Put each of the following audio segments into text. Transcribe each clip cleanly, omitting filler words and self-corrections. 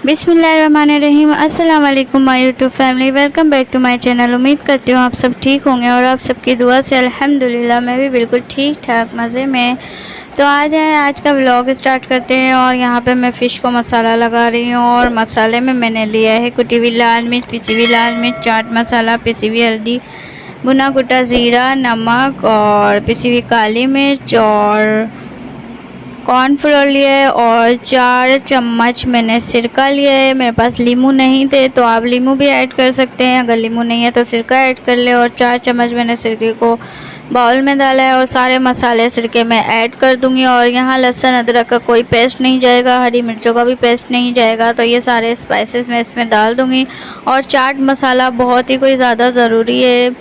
बिस्मिल्लाहिर्रहमानिर्रहीम। अस्सलाम वालेकुम my YouTube family, welcome back to my channel. उम्मीद करती हूँ आप सब ठीक होंगे और आप सबकी दुआ से अल्हम्दुलिल्लाह मैं भी बिल्कुल ठीक ठाक मज़े में। तो आज का व्लॉग स्टार्ट करते हैं। और यहाँ पे मैं फ़िश को मसाला लगा रही हूँ और मसाले में मैंने लिया है कुटी हुई लाल मिर्च, पिसी हुई लाल मिर्च, चाट मसाला, पिसी हुई हल्दी, भुना कुटा ज़ीरा, नमक और पिसी हुई काली मिर्च और कॉर्नफ्लोर लिया है और 4 चम्मच मैंने सिरका लिया है। मेरे पास लीमू नहीं थे तो आप लीमू भी ऐड कर सकते हैं, अगर लीमू नहीं है तो सिरका ऐड कर ले। और 4 चम्मच मैंने सिरके को बाउल में डाला है और सारे मसाले सिरके में ऐड कर दूंगी। और यहाँ लहसुन अदरक का कोई पेस्ट नहीं जाएगा, हरी मिर्चों का भी पेस्ट नहीं जाएगा, तो ये सारे स्पाइसेस मैं इसमें डाल दूँगी। और चाट मसाला बहुत ही कोई ज़्यादा ज़रूरी है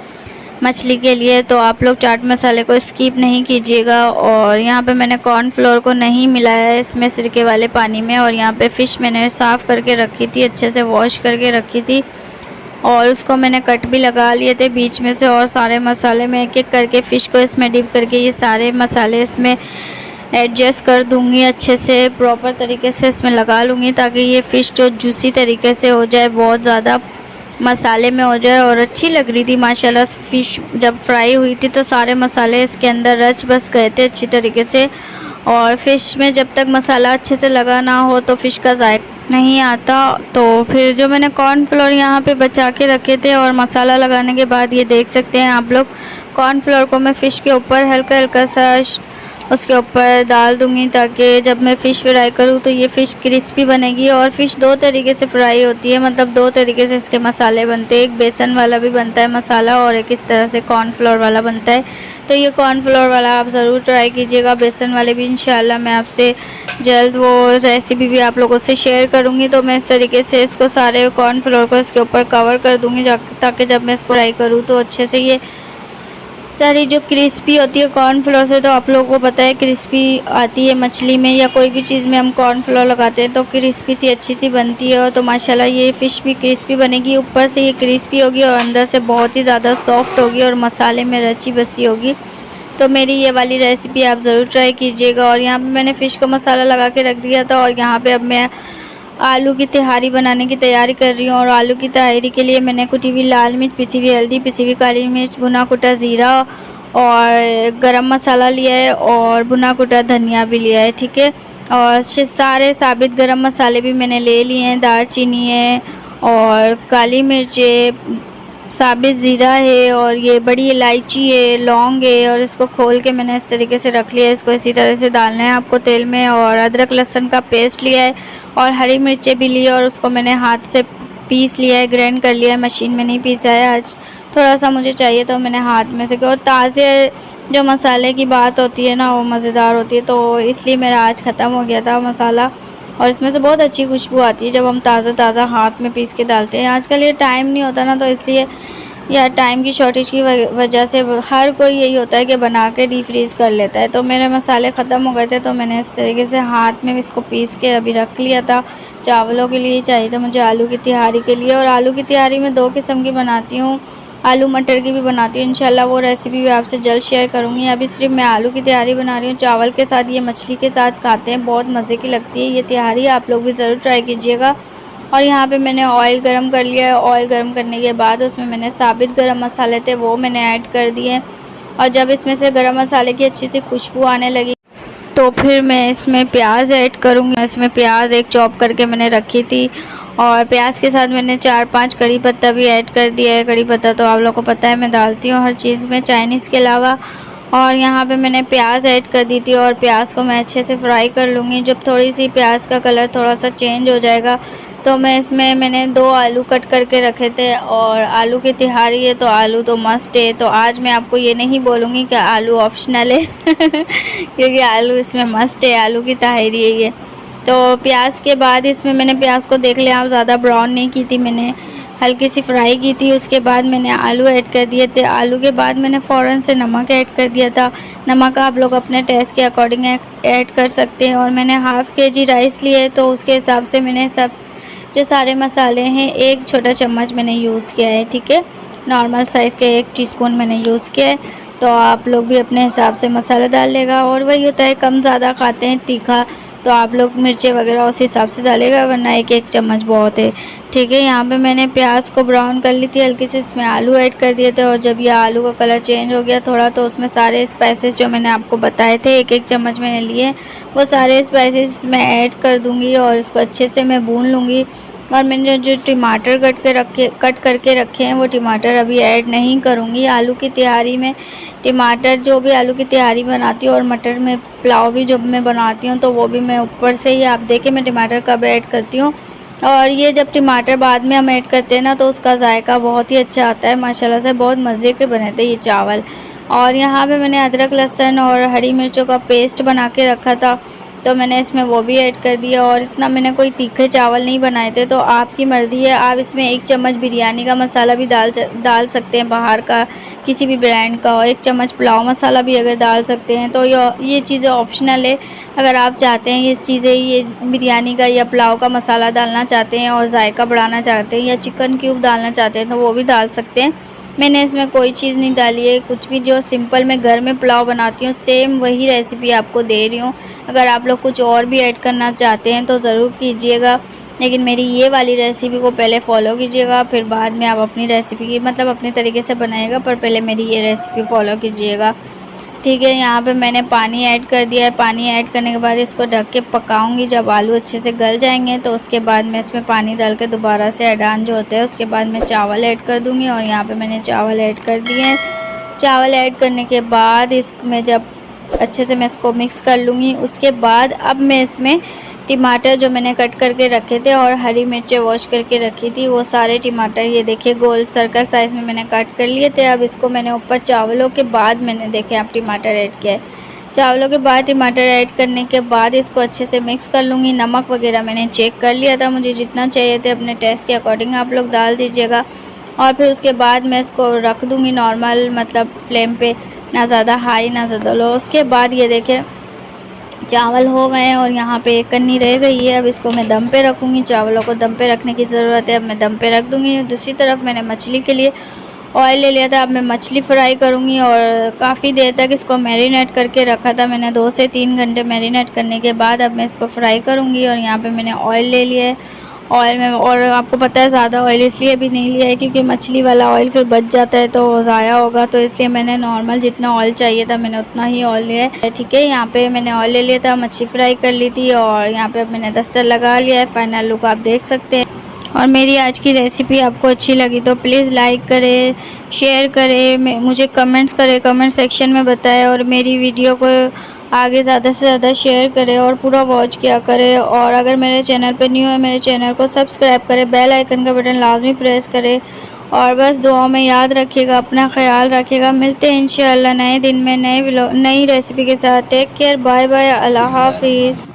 मछली के लिए, तो आप लोग चाट मसाले को स्किप नहीं कीजिएगा। और यहाँ पे मैंने कॉर्नफ्लोर को नहीं मिलाया है इसमें सिरके वाले पानी में। और यहाँ पे फ़िश मैंने साफ़ करके रखी थी, अच्छे से वॉश करके रखी थी और उसको मैंने कट भी लगा लिए थे बीच में से। और सारे मसाले में एक एक करके फ़िश को इसमें डिप करके ये सारे मसाले इसमें एडजस्ट कर दूँगी, अच्छे से प्रॉपर तरीके से इसमें लगा लूँगी ताकि ये फ़िश जो जूसी तरीके से हो जाए, बहुत ज़्यादा मसाले में हो जाए। और अच्छी लग रही थी माशाल्लाह फ़िश जब फ्राई हुई थी, तो सारे मसाले इसके अंदर रच बस गए थे अच्छी तरीके से। और फ़िश में जब तक मसाला अच्छे से लगा ना हो तो फ़िश का जायका नहीं आता। तो फिर जो मैंने कॉर्नफ्लोर यहाँ पे बचा के रखे थे और मसाला लगाने के बाद ये देख सकते हैं आप लोग, कॉर्नफ्लोर को मैं फ़िश के ऊपर हल्का हल्का सा उसके ऊपर डाल दूँगी ताकि जब मैं फ़िश फ्राई करूँ तो ये फ़िश क्रिस्पी बनेगी। और फ़िश 2 तरीके से फ्राई होती है, मतलब 2 तरीके से इसके मसाले बनते हैं, एक बेसन वाला भी बनता है मसाला और एक इस तरह से कॉर्नफ्लोर वाला बनता है। तो ये कॉर्नफ्लोर वाला आप ज़रूर ट्राई कीजिएगा, बेसन वाले भी इंशाल्लाह मैं आपसे जल्द वो रेसिपी भी आप लोगों से शेयर करूँगी। तो मैं इस तरीके से इसको सारे कॉर्नफ्लोर को इसके ऊपर कवर कर दूँगी ताकि जब मैं इसको फ्राई करूँ तो अच्छे से ये सारी जो क्रिस्पी होती है कॉर्नफ्लोर से, तो आप लोगों को पता है क्रिस्पी आती है मछली में या कोई भी चीज़ में हम कॉर्नफ्लोर लगाते हैं तो क्रिस्पी सी अच्छी सी बनती है। और तो माशाल्लाह ये फ़िश भी क्रिस्पी बनेगी, ऊपर से ये क्रिस्पी होगी और अंदर से बहुत ही ज़्यादा सॉफ्ट होगी और मसाले में रची बसी होगी। तो मेरी ये वाली रेसिपी आप ज़रूर ट्राई कीजिएगा। और यहाँ पर मैंने फ़िश को मसाला लगा के रख दिया था और यहाँ पर अब मैं आलू की तिहारी बनाने की तैयारी कर रही हूँ। और आलू की तिहारी के लिए मैंने कुटी हुई लाल मिर्च, पिसी हुई हल्दी, पिसी हुई काली मिर्च, भुना कुटा ज़ीरा और गरम मसाला लिया है और भुना कुटा धनिया भी लिया है, ठीक है। और सारे साबित गरम मसाले भी मैंने ले लिए हैं, दालचीनी है और काली मिर्च है, साबित ज़ीरा है और ये बड़ी इलायची है, लौंग है। और इसको खोल के मैंने इस तरीके से रख लिया है, इसको इसी तरह से डालना है आपको तेल में। और अदरक लहसुन का पेस्ट लिया है और हरी मिर्चें भी ली और उसको मैंने हाथ से पीस लिया है, ग्राइंड कर लिया है, मशीन में नहीं पीसा है। आज थोड़ा सा मुझे चाहिए तो मैंने हाथ में से। और ताज़े जो मसाले की बात होती है ना वो मज़ेदार होती है, तो इसलिए मेरा आज ख़त्म हो गया था मसाला। और इसमें से बहुत अच्छी खुशबू आती है जब हम ताज़ा हाथ में पीस के डालते हैं। आजकल ये टाइम नहीं होता ना, तो इसलिए या टाइम की शॉर्टेज की वजह से हर कोई यही होता है कि बना के डी फ्रीज़ कर लेता है। तो मेरे मसाले ख़त्म हो गए थे तो मैंने इस तरीके से हाथ में इसको पीस के अभी रख लिया था। चावलों के लिए चाहिए था मुझे आलू की तिहारी के लिए। और आलू की तिहारी में 2 किस्म की बनाती हूँ, आलू मटर की भी बनाती हूँ, इंशाल्लाह वो रेसिपी भी आपसे जल्द शेयर करूँगी। अभी सिर्फ मैं आलू की तिहारी बना रही हूँ, चावल के साथ, ये मछली के साथ खाते हैं, बहुत मज़े की लगती है ये तिहारी, आप लोग भी ज़रूर ट्राई कीजिएगा। और यहाँ पे मैंने ऑयल गरम कर लिया है, ऑयल गरम करने के बाद उसमें मैंने साबित गरम मसाले थे वो मैंने ऐड कर दिए। और जब इसमें से गरम मसाले की अच्छी सी खुशबू आने लगी तो फिर मैं इसमें प्याज ऐड करूँगी। इसमें प्याज एक चॉप करके मैंने रखी थी और प्याज के साथ मैंने 4-5 कड़ी पत्ता भी ऐड कर दिया है। कड़ी पत्ता तो आप लोगों को पता है मैं डालती हूँ हर चीज़ में, चाइनीज़ के अलावा। और यहाँ पे मैंने प्याज ऐड कर दी थी और प्याज को मैं अच्छे से फ्राई कर लूँगी। जब थोड़ी सी प्याज का कलर थोड़ा सा चेंज हो जाएगा तो मैंने 2 आलू कट करके रखे थे। और आलू की तिहारी है तो आलू तो मस्ट है, तो आज मैं आपको ये नहीं बोलूँगी कि आलू ऑप्शनल है क्योंकि आलू इसमें मस्ट है, आलू की तिहारी है ये। तो प्याज के बाद इसमें मैंने प्याज को देख लिया, ज़्यादा ब्राउन नहीं की थी मैंने, हल्की सी फ्राई की थी। उसके बाद मैंने आलू ऐड कर दिए थे। आलू के बाद मैंने फ़ौरन से नमक ऐड कर दिया था। नमक आप लोग अपने टेस्ट के अकॉर्डिंग ऐड कर सकते हैं। और मैंने हाफ़ kg राइस लिए तो उसके हिसाब से मैंने सब जो सारे मसाले हैं 1 छोटा चम्मच मैंने यूज़ किया है, ठीक है। नॉर्मल साइज़ के 1 टीस्पून मैंने यूज़ किया है, तो आप लोग भी अपने हिसाब से मसाला डाल लेगा। और वही होता है कम ज़्यादा खाते हैं तीखा, तो आप लोग मिर्चें वगैरह उस हिसाब से डालेगा, वरना एक एक चम्मच बहुत है। ठीक है, यहाँ पे मैंने प्याज को ब्राउन कर ली थी हल्की से, इसमें आलू ऐड कर दिए थे और जब ये आलू का कलर चेंज हो गया थोड़ा, तो उसमें सारे स्पाइसेस जो मैंने आपको बताए थे एक एक चम्मच मैंने लिए, वो सारे स्पाइसेस मैं ऐड कर दूँगी और इसको अच्छे से मैं भून लूँगी। और मैंने जो टमाटर कट करके रखे हैं वो टमाटर अभी ऐड नहीं करूँगी आलू की तहारी में। टमाटर जो भी आलू की तहारी बनाती हूँ और मटर में पुलाव भी जब मैं बनाती हूँ तो वो भी मैं ऊपर से ही, आप देखें मैं टमाटर कब ऐड करती हूँ। और ये जब टमाटर बाद में हम ऐड करते हैं ना तो उसका जायका बहुत ही अच्छा आता है माशाल्लाह से, बहुत मज़े के बने थे ये चावल। और यहाँ पे मैंने अदरक लहसुन और हरी मिर्चों का पेस्ट बना के रखा था, तो मैंने इसमें वो भी ऐड कर दिया। और इतना मैंने कोई तीखे चावल नहीं बनाए थे, तो आपकी मर्ज़ी है, आप इसमें 1 चम्मच बिरयानी का मसाला भी डाल सकते हैं बाहर का किसी भी ब्रांड का, और 1 चम्मच पुलाव मसाला भी अगर डाल सकते हैं। तो ये चीज़ें ऑप्शनल है, अगर आप चाहते हैं ये बिरयानी का या पुलाव का मसाला डालना चाहते हैं और जायका बढ़ाना चाहते हैं या चिकन क्यूब डालना चाहते हैं तो वो भी डाल सकते हैं। मैंने इसमें कोई चीज़ नहीं डाली है, कुछ भी जो सिंपल मैं घर में पुलाव बनाती हूँ सेम वही रेसिपी आपको दे रही हूँ। अगर आप लोग कुछ और भी ऐड करना चाहते हैं तो ज़रूर कीजिएगा, लेकिन मेरी ये वाली रेसिपी को पहले फ़ॉलो कीजिएगा, फिर बाद में आप अपनी रेसिपी की मतलब अपने तरीके से बनाइएगा, पर पहले मेरी ये रेसिपी फ़ॉलो कीजिएगा। ठीक है, यहाँ पे मैंने पानी ऐड कर दिया है। पानी ऐड करने के बाद इसको ढक के पकाऊंगी, जब आलू अच्छे से गल जाएंगे तो उसके बाद मैं इसमें पानी डाल के दोबारा से अडान जो होते हैं उसके बाद मैं चावल ऐड कर दूँगी। और यहाँ पे मैंने चावल ऐड कर दिए हैं। चावल ऐड करने के बाद इसमें जब अच्छे से मैं इसको मिक्स कर लूँगी, उसके बाद अब मैं इसमें टमाटर जो मैंने कट करके रखे थे और हरी मिर्चें वॉश करके रखी थी वो सारे टमाटर ये देखिए गोल सर्कल साइज़ में मैंने कट कर लिए थे। अब इसको मैंने ऊपर चावलों के बाद मैंने देखे आप टमाटर ऐड किया है। चावलों के बाद टमाटर ऐड करने के बाद इसको अच्छे से मिक्स कर लूँगी। नमक वगैरह मैंने चेक कर लिया था, मुझे जितना चाहिए थे अपने टेस्ट के अकॉर्डिंग आप लोग डाल दीजिएगा। और फिर उसके बाद मैं इसको रख दूँगी नॉर्मल मतलब फ्लेम पे, ना ज़्यादा हाई ना ज़्यादा लो। उसके बाद ये देखें चावल हो गए हैं और यहाँ पे एक कन्नी रह गई है। अब इसको मैं दम पे रखूँगी, चावलों को दम पे रखने की ज़रूरत है, अब मैं दम पे रख दूँगी। दूसरी तरफ मैंने मछली के लिए ऑयल ले लिया था, अब मैं मछली फ्राई करूँगी। और काफ़ी देर तक इसको मैरिनेट करके रखा था मैंने, 2 से 3 घंटे मैरिनेट करने के बाद अब मैं इसको फ्राई करूँगी। और यहाँ पर मैंने ऑयल ले लिया है, ऑयल में, और आपको पता है ज़्यादा ऑयल इसलिए भी नहीं लिया है क्योंकि मछली वाला ऑयल फिर बच जाता है तो ज़ाया होगा, तो इसलिए मैंने नॉर्मल जितना ऑयल चाहिए था मैंने उतना ही ऑयल लिया है। ठीक है, यहाँ पे मैंने ऑयल ले लिया था, मछली फ्राई कर ली थी और यहाँ पे अब मैंने दस्तर लगा लिया है। फाइनल लुक आप देख सकते हैं। और मेरी आज की रेसिपी आपको अच्छी लगी तो प्लीज़ लाइक करें, शेयर करें, मुझे कमेंट्स करें, कमेंट सेक्शन में बताएं, और मेरी वीडियो को आगे ज़्यादा से ज़्यादा शेयर करें और पूरा वॉच किया करें। और अगर मेरे चैनल पे न्यू है मेरे चैनल को सब्सक्राइब करें, बेल आइकन का बटन लाजमी प्रेस करें। और बस दुआ में याद रखिएगा, अपना ख्याल रखिएगा। मिलते हैं इंशाल्लाह नए दिन में नई रेसिपी के साथ। टेक केयर, बाय बाय, अल्लाह हाफिज़।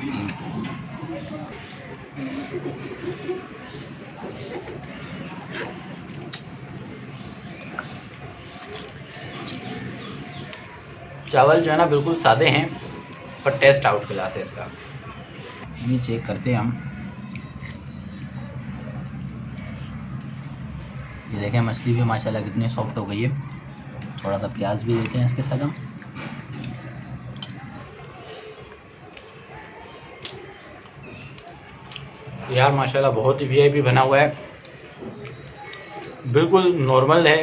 चावल जो है ना बिल्कुल सादे हैं पर टेस्ट आउट क्लास है इसका। ये चेक करते हैं हम, ये देखें मछली भी माशाल्लाह कितनी सॉफ्ट हो गई है। थोड़ा सा प्याज भी देते हैं इसके साथ हम। यार माशाल्लाह बहुत ही वीआईपी बना हुआ है, बिल्कुल नॉर्मल है,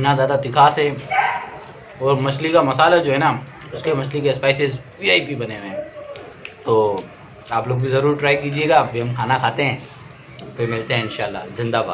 ना ज़्यादा तिखास है। और मछली का मसाला जो है ना उसके मछली के स्पाइसेस वीआईपी बने हुए हैं, तो आप लोग भी ज़रूर ट्राई कीजिएगा। अभी हम खाना खाते हैं, फिर मिलते हैं इंशाल्लाह। जिंदाबाद।